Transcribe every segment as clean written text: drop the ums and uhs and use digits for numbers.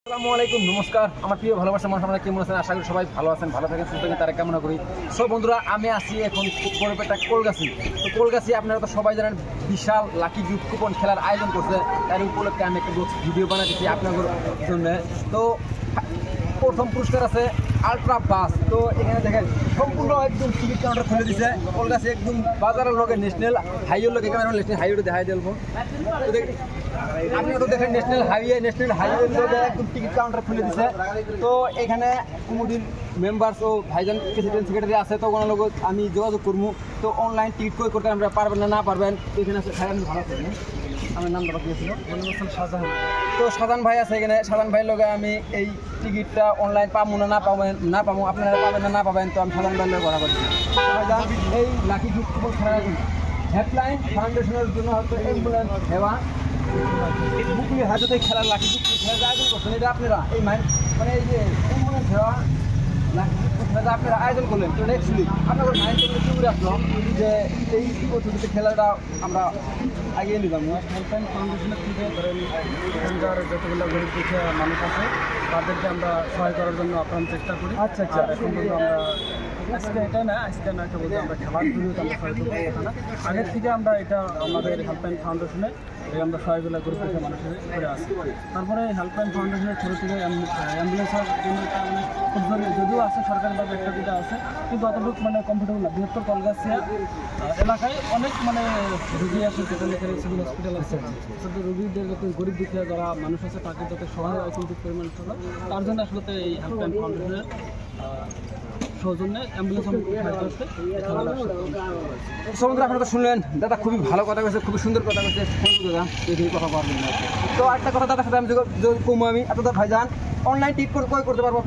আসসালামু আলাইকুম, নমস্কার আমার প্রিয় ভালোবাসার মানুষ। আপনারা কেমন আছেন? আশা করি সবাই ভালো আছেন, ভালো থাকেন, সুস্থ থাকেন, তারা কামনা করি। সব বন্ধুরা, আমি আছি এখন বড়পেটা কলগাছি। তো কলগাছি আপনারা তো সবাই জানেন বিশাল লাকি গিফট কুপন খেলার আয়োজন করছে। তার উপলক্ষে আমি একটা ভিডিও বানাতেছি আপনাদের জন্য। তো প্রথম পুরস্কার আছে আলট্রা বাস। তো এখানে দেখেন সম্পূর্ণ একদম টিকিট কাউন্টার খুলে দিচ্ছে কলগাছি, একদম বাজারের লগে ন্যাশনাল হাইওয়ের লগে। ক্যামেরা ন্যাশনাল হাইওয়ে দেখাই দেবো। আপনারা তো দেখেন ন্যাশনাল হাইওয়ে লগে একদম টিকিট কাউন্টার খুলে দিচ্ছে। তো এখানে কুমুদিন মেম্বার্স ও ভাইজান প্রেসিডেন্ট সেক্রেটারি আছে, তো ওনার লোক আমি যোগাযোগ করবো। তো অনলাইন টিকিট ক্রয় করতে আমরা পারবেন না পারবেন। তো এখানে আছে ভাই, আমি ভালো করবেন, আমার নাম বাকি ছিল শাহজাহান। তো শাহজাহান ভাই আছে এখানে। শাহজাহান ভাইয়ের লগে আমি এই টিকিটটা অনলাইন পাবো না পাবো আপনারা পাবেন না পাবেন। তো আমি শাহজাহান ভাইয়ের লগে কথা বলছি। এই লাকি গিফট কুপন খেলার হেডলাইন ফাউন্ডেশনের জন্য হয়তো অ্যাম্বুলেন্স সেবা বুকলি হাজতে খেলার লাকি গিফট খেলার আয়োজন করছেন। এটা আপনারা এই মানে এই যে অ্যাম্বুলেন্স সেবা লাকি গিফট খেলাটা আপনারা আয়োজন করলেন। তো নেক্সটলি আপনাদের মাইন্ড থেকে কি করে আসলো যে এই পদ্ধতিতে খেলাটা আমরা আগিয়ে নিলাম? হেল্পলাইন ফাউন্ডেশনের থেকে ধরেন এখানকার যতগুলো গরিব দুঃখী মানুষ আছে তাদেরকে আমরা সহায় করার জন্য আপ্রাণ চেষ্টা করি। আচ্ছা। এখন কিন্তু আমরা আজকে না একটা বলতে আমরা খেলার জন্য আমরা সহায় করবো না। আগের থেকে আমরা এটা আমাদের হেল্পলাইন ফাউন্ডেশনে আমরা সহায়গুলো গরিব দুঃখী মানুষের করে আসি। তারপরে হেল্পলাইন ফাউন্ডেশনের ছোটো থেকে অ্যাম্বুলেন্সের জন্য খুব জরুরি, যদিও আছে সরকারিভাবে একটা দুটো আছে, কিন্তু অতটুকু মানে কমফোর্টেবল না। বৃহত্তর কলগাছিয়া এলাকায় অনেক মানে রুগী আছে, যেখানে সিভিল হসপিটাল আছে, সেটা রুগীদের যাতে গরিব দুঃখী যারা মানুষ আছে তাকে যাতে সহায় অত্যধিক পরিমাণ চলে, তার জন্য আসলে এই হেল্পলাইন ফাউন্ডেশনের সৌজন্যে অ্যাম্বুলেন্স সমুদ্র। আপনারা তো শুনলেন, দাদা খুবই ভালো কথা বলছে, খুবই সুন্দর কথা বলছে। দাদা এই কথা পারবেন না। তো একটা কথা দাদার সাথে আমি কমু আমি এত ভাইজান অনলাইন টিকিট ক্রয় করতে পারবো?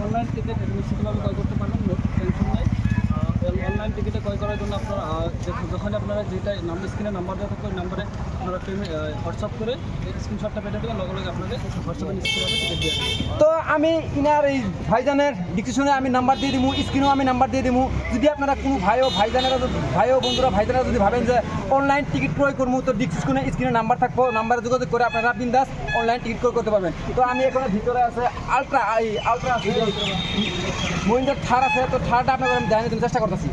অনলাইন টিকিট নিশ্চিতভাবে ক্রয় করতে পারবেন, টেনশন নেই। অনলাইন টিকিটে ক্রয় করার জন্য আপনারা যখন আপনারা যেটা স্ক্রিনে নাম্বার দেওয়া থাকবে ওই নাম্বারে আপনারা হোয়াটসঅ্যাপ করে স্ক্রিনশটটা পেটে দেবেন, লগে লগে আপনাদের হোয়াটসঅ্যাপে নিশ্চিতভাবে টিকিট দিয়ে দেবেন। তো আমি ইনার এই ভাইজানের ডিসক্রিপশনে আমি নাম্বার দিয়ে দিব, স্ক্রিনেও আমি নাম্বার দিয়ে দিব। যদি আপনারা কোনো ভাই ও বন্ধুরা যদি ভাবেন যে অনলাইন টিকিট ক্রয় করবো, তো স্ক্রিনে নাম্বার থাকবো, নাম্বারে যোগাযোগ করে আপনারা বিন্দাস অনলাইন টিকিট ক্রয় করতে পারবেন। তো আমি এখানে ভিতরে আছে আলট্রা আছে মহিন্দ্রার থার আছে। তো থারটা আপনাদের আমি জানিয়ে দিতে চেষ্টা করতেছি।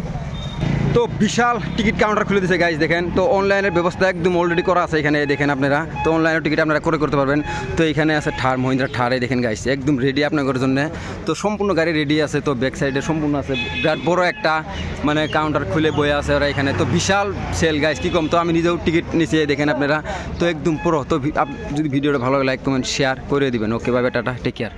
তো বিশাল টিকিট কাউন্টার খুলে দিয়েছে গাইজ, দেখেন। তো অনলাইনের ব্যবস্থা একদম অলরেডি করা আছে এখানে, দেখেন আপনারা। তো অনলাইনের টিকিট আপনারা ক্রয় করতে পারবেন। তো এখানে আছে মহিন্দ্রা থার, দেখেন গাইজ একদম রেডি আপনাদের জন্য। তো সম্পূর্ণ গাড়ি রেডি আছে। তো ব্যাক সাইডে সম্পূর্ণ আছে, বিরাট বড় একটা মানে কাউন্টার খুলে বয়ে আছে ওরা এখানে। তো বিশাল সেল গাইজ, কি কম। তো আমি নিজেও টিকিট নিচে দেখেন আপনারা। তো একদম পুরো। তো যদি ভিডিওটা ভালো লাগে লাইক কমেন্ট শেয়ার করে দিবেন। Okay, bye bye, tata, take care.